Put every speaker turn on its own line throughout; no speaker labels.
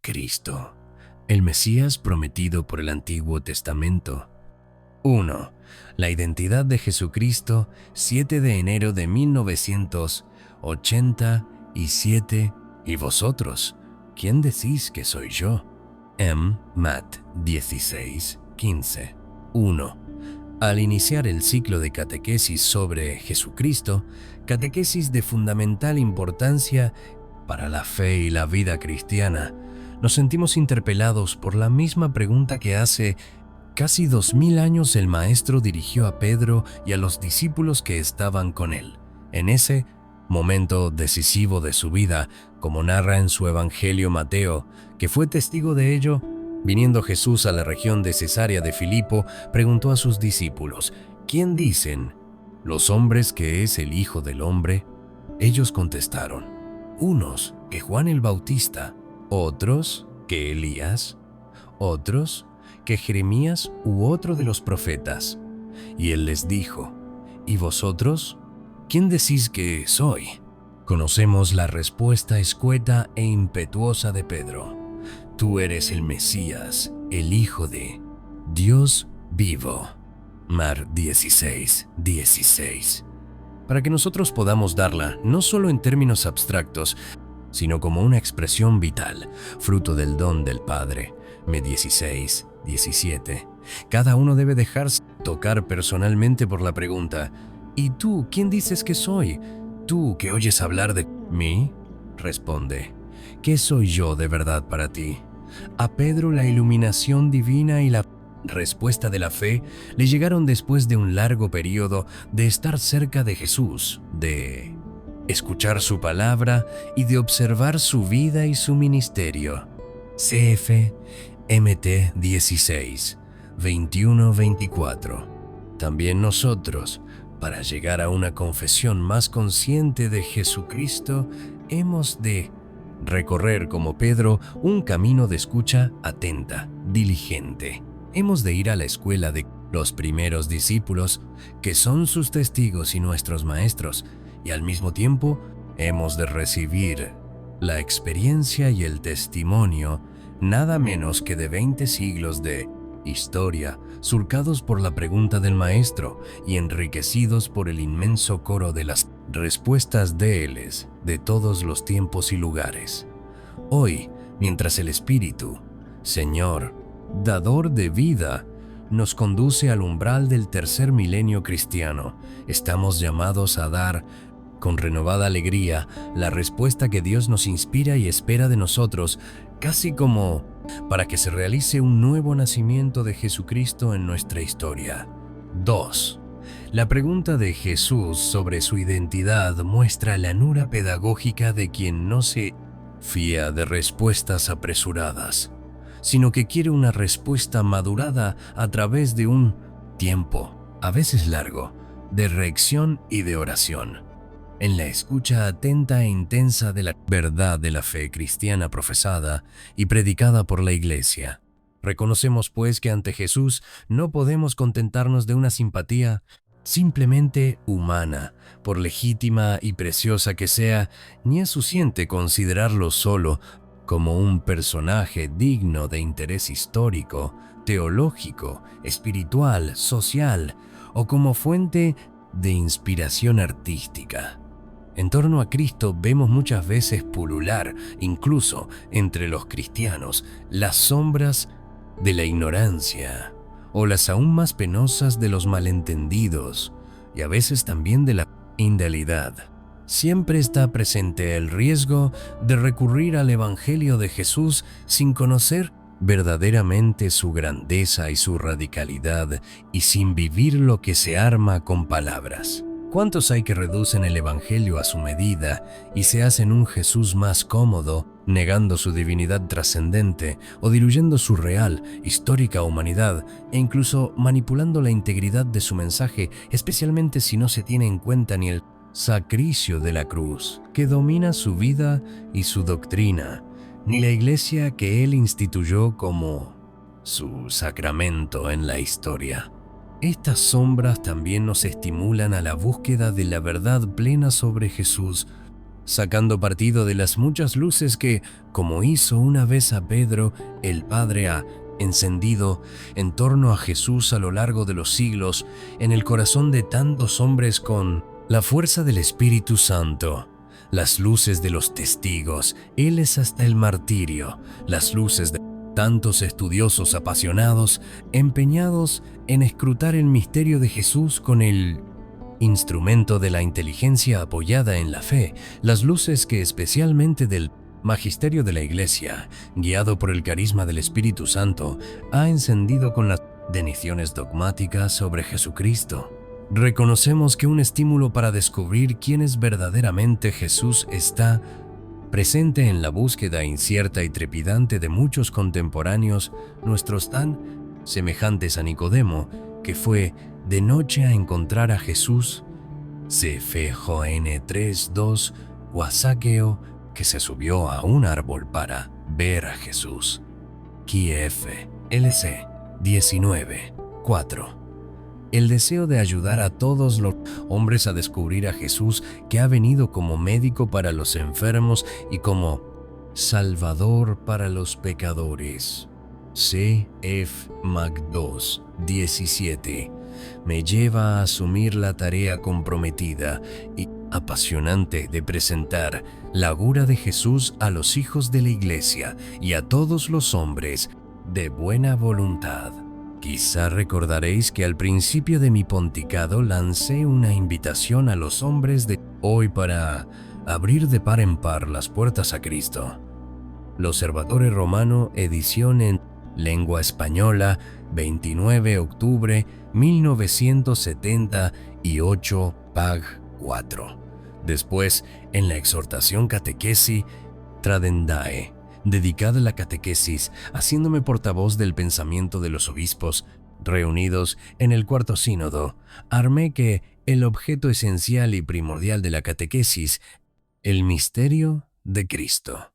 Cristo, el Mesías prometido por el Antiguo Testamento. 1. La identidad de Jesucristo, 7 de enero de 1987. ¿Y vosotros? ¿Quién decís que soy yo? Matt 16:15. 1. Al iniciar el ciclo de catequesis sobre Jesucristo, catequesis de fundamental importancia para la fe y la vida cristiana, nos sentimos interpelados por la misma pregunta que hace casi 2000 años el Maestro dirigió a Pedro y a los discípulos que estaban con él. En ese momento decisivo de su vida, como narra en su Evangelio Mateo, que fue testigo de ello, viniendo Jesús a la región de Cesarea de Filipo, preguntó a sus discípulos: ¿Quién dicen los hombres que es el Hijo del Hombre? Ellos contestaron: unos que Juan el Bautista, otros que Elías, otros que Jeremías u otro de los profetas. Y él les dijo: ¿Y vosotros? ¿Quién decís que soy? Conocemos la respuesta escueta e impetuosa de Pedro: Tú eres el Mesías, el Hijo de Dios vivo. Mar 16:16. Para que nosotros podamos darla, no solo en términos abstractos, sino como una expresión vital, fruto del don del Padre. Me 16:17. Cada uno debe dejarse tocar personalmente por la pregunta: ¿y tú quién dices que soy? Tú que oyes hablar de mí, responde: ¿qué soy yo de verdad para ti? A Pedro la iluminación divina y la respuesta de la fe le llegaron después de un largo periodo de estar cerca de Jesús, de escuchar su palabra y de observar su vida y su ministerio. CF MT 16, 21-24. También nosotros, para llegar a una confesión más consciente de Jesucristo, hemos de recorrer como Pedro un camino de escucha atenta, diligente. Hemos de ir a la escuela de los primeros discípulos, que son sus testigos y nuestros maestros, y al mismo tiempo hemos de recibir la experiencia y el testimonio nada menos que de 20 siglos de historia, surcados por la pregunta del Maestro y enriquecidos por el inmenso coro de las respuestas de éles de todos los tiempos y lugares. Hoy, mientras el Espíritu, Señor, dador de vida, nos conduce al umbral del tercer milenio cristiano, estamos llamados a dar, con renovada alegría, la respuesta que Dios nos inspira y espera de nosotros, casi como para que se realice un nuevo nacimiento de Jesucristo en nuestra historia. 2. La pregunta de Jesús sobre su identidad muestra la llanura pedagógica de quien no se fía de respuestas apresuradas, sino que quiere una respuesta madurada a través de un tiempo, a veces largo, de reacción y de oración. En la escucha atenta e intensa de la verdad de la fe cristiana profesada y predicada por la Iglesia. Reconocemos pues que ante Jesús no podemos contentarnos de una simpatía simplemente humana, por legítima y preciosa que sea, ni es suficiente considerarlo solo como un personaje digno de interés histórico, teológico, espiritual, social o como fuente de inspiración artística. En torno a Cristo vemos muchas veces pulular, incluso entre los cristianos, las sombras de la ignorancia o las aún más penosas de los malentendidos y a veces también de la infidelidad. Siempre está presente el riesgo de recurrir al Evangelio de Jesús sin conocer verdaderamente su grandeza y su radicalidad y sin vivir lo que se arma con palabras. ¿Cuántos hay que reducen el Evangelio a su medida y se hacen un Jesús más cómodo, negando su divinidad trascendente o diluyendo su real, histórica humanidad e incluso manipulando la integridad de su mensaje, especialmente si no se tiene en cuenta ni el sacrificio de la cruz, que domina su vida y su doctrina, ni la Iglesia que él instituyó como su sacramento en la historia? Estas sombras también nos estimulan a la búsqueda de la verdad plena sobre Jesús, sacando partido de las muchas luces que, como hizo una vez a Pedro, el Padre ha encendido en torno a Jesús a lo largo de los siglos en el corazón de tantos hombres con la fuerza del Espíritu Santo. Las luces de los testigos, Él es hasta el martirio, las luces de tantos estudiosos apasionados, empeñados en escrutar el misterio de Jesús con el instrumento de la inteligencia apoyada en la fe, las luces que especialmente del magisterio de la Iglesia, guiado por el carisma del Espíritu Santo, ha encendido con las definiciones dogmáticas sobre Jesucristo. Reconocemos que un estímulo para descubrir quién es verdaderamente Jesús está presente en la búsqueda incierta y trepidante de muchos contemporáneos nuestros tan semejantes a Nicodemo, que fue de noche a encontrar a Jesús, Joan 3:2, o a Zaqueo, que se subió a un árbol para ver a Jesús. Kiev, LC 19:4. El deseo de ayudar a todos los hombres a descubrir a Jesús, que ha venido como médico para los enfermos y como Salvador para los pecadores. C.F. Mac2, 17. Me lleva a asumir la tarea comprometida y apasionante de presentar la aura de Jesús a los hijos de la Iglesia y a todos los hombres de buena voluntad. Quizá recordaréis que al principio de mi pontificado lancé una invitación a los hombres de hoy para abrir de par en par las puertas a Cristo. L'Osservatore Romano, edición en lengua española, 29 octubre 1978, pag 4. Después, en la exhortación Catequesi Tradendae, dedicada a la catequesis, haciéndome portavoz del pensamiento de los obispos reunidos en el Cuarto Sínodo, armé que el objeto esencial y primordial de la catequesis, el misterio de Cristo.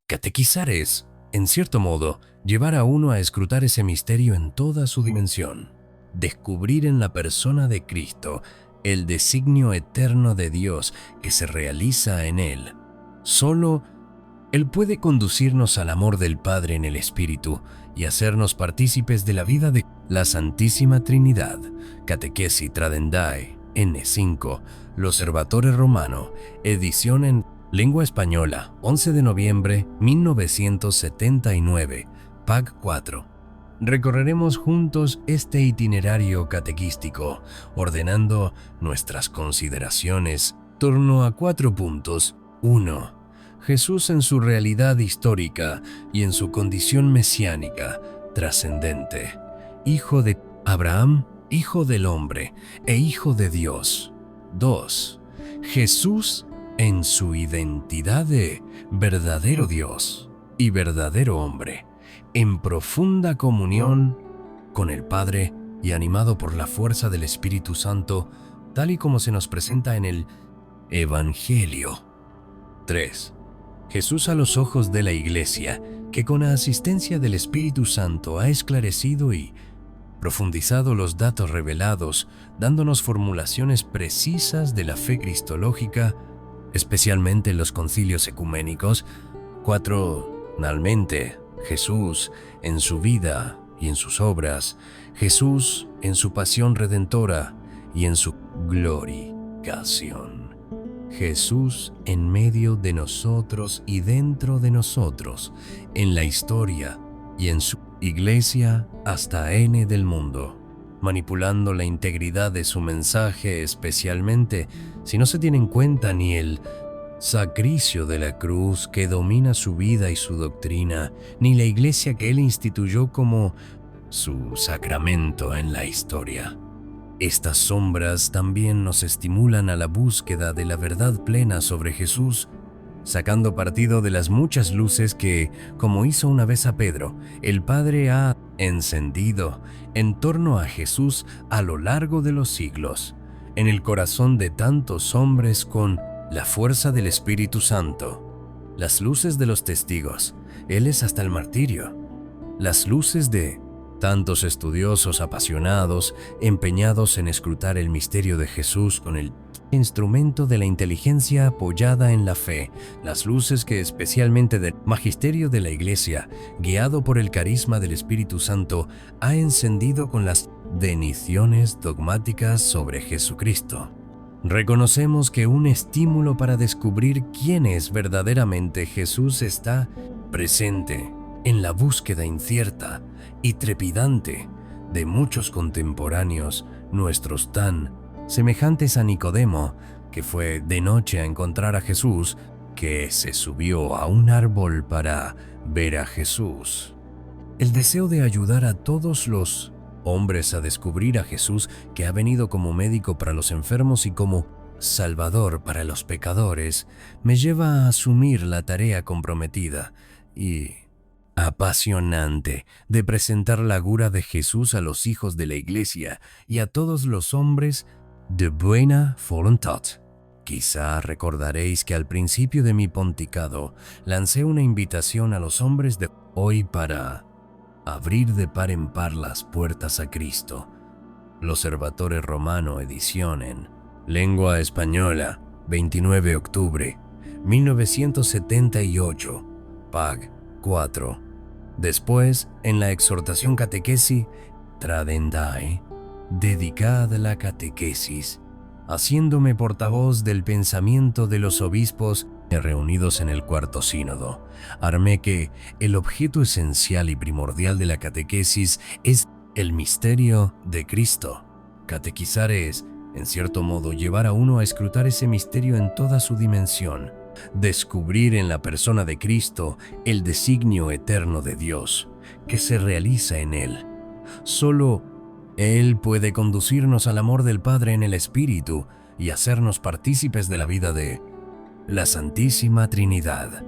Catequizar es, en cierto modo, llevar a uno a escrutar ese misterio en toda su dimensión, descubrir en la persona de Cristo el designio eterno de Dios que se realiza en Él. Solo Él puede conducirnos al amor del Padre en el Espíritu y hacernos partícipes de la vida de la Santísima Trinidad. Catequesi Tradendae, N5, L'Osservatore Romano, edición en lengua española, 11 de noviembre 1979, pag 4. Recorreremos juntos este itinerario catequístico, ordenando nuestras consideraciones en torno a 4 puntos. 1. Jesús en su realidad histórica y en su condición mesiánica, trascendente, hijo de Abraham, hijo del hombre e hijo de Dios. 2. Jesús en su identidad de verdadero Dios y verdadero hombre, en profunda comunión con el Padre y animado por la fuerza del Espíritu Santo, tal y como se nos presenta en el Evangelio. 3. Jesús a los ojos de la Iglesia, que con la asistencia del Espíritu Santo ha esclarecido y profundizado los datos revelados, dándonos formulaciones precisas de la fe cristológica, especialmente en los concilios ecuménicos. 4. Finalmente, Jesús en su vida y en sus obras, Jesús en su pasión redentora y en su glorificación. Jesús en medio de nosotros y dentro de nosotros, en la historia y en su Iglesia hasta N del mundo, manipulando la integridad de su mensaje, especialmente si no se tiene en cuenta ni el sacrificio de la cruz que domina su vida y su doctrina, ni la Iglesia que él instituyó como su sacramento en la historia. Estas sombras también nos estimulan a la búsqueda de la verdad plena sobre Jesús, sacando partido de las muchas luces que, como hizo una vez a Pedro, el Padre ha encendido en torno a Jesús a lo largo de los siglos, en el corazón de tantos hombres con la fuerza del Espíritu Santo. Las luces de los testigos, Él es hasta el martirio. Las luces de Tantos estudiosos apasionados, empeñados en escrutar el misterio de Jesús con el instrumento de la inteligencia apoyada en la fe, las luces que especialmente del magisterio de la Iglesia, guiado por el carisma del Espíritu Santo, ha encendido con las deniciones dogmáticas sobre Jesucristo. Reconocemos que un estímulo para descubrir quién es verdaderamente Jesús está presente en la búsqueda incierta y trepidante de muchos contemporáneos nuestros tan semejantes a Nicodemo, que fue de noche a encontrar a Jesús, que se subió a un árbol para ver a Jesús. El deseo de ayudar a todos los hombres a descubrir a Jesús, que ha venido como médico para los enfermos y como Salvador para los pecadores, me lleva a asumir la tarea comprometida y apasionante de presentar la cura de Jesús a los hijos de la Iglesia y a todos los hombres de buena voluntad. Quizá recordaréis que al principio de mi pontificado lancé una invitación a los hombres de hoy para abrir de par en par las puertas a Cristo. L'Osservatore Romano, edición en lengua española, 29 de octubre, 1978, Pag 4. Después, en la exhortación catequesi Tradendae, dedicada a la catequesis, haciéndome portavoz del pensamiento de los obispos reunidos en el Cuarto Sínodo, armé que el objeto esencial y primordial de la catequesis es el misterio de Cristo. Catequizar es, en cierto modo, llevar a uno a escrutar ese misterio en toda su dimensión, descubrir en la persona de Cristo el designio eterno de Dios, que se realiza en Él. Solo Él puede conducirnos al amor del Padre en el Espíritu y hacernos partícipes de la vida de la Santísima Trinidad.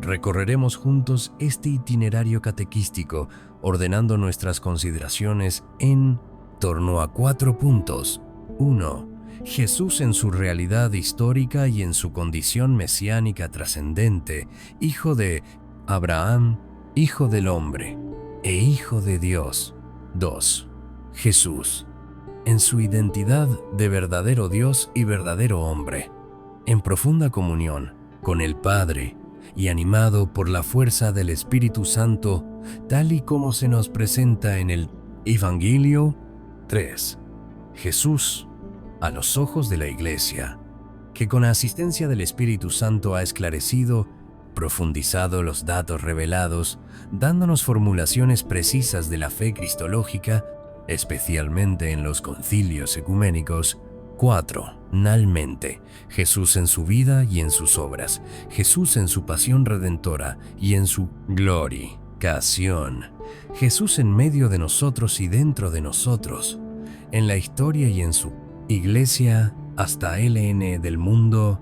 Recorreremos juntos este itinerario catequístico, ordenando nuestras consideraciones en torno a 4 puntos. 1. Jesús en su realidad histórica y en su condición mesiánica trascendente, hijo de Abraham, hijo del hombre e hijo de Dios. 2. Jesús en su identidad de verdadero Dios y verdadero hombre, en profunda comunión con el Padre y animado por la fuerza del Espíritu Santo, tal y como se nos presenta en el Evangelio. 3. Jesús a los ojos de la Iglesia, que con la asistencia del Espíritu Santo ha esclarecido, profundizado los datos revelados, dándonos formulaciones precisas de la fe cristológica, especialmente en los concilios ecuménicos. 4. Nalmente, Jesús en su vida y en sus obras, Jesús en su pasión redentora y en su glorificación, Jesús en medio de nosotros y dentro de nosotros, en la historia y en su Iglesia hasta LN del mundo.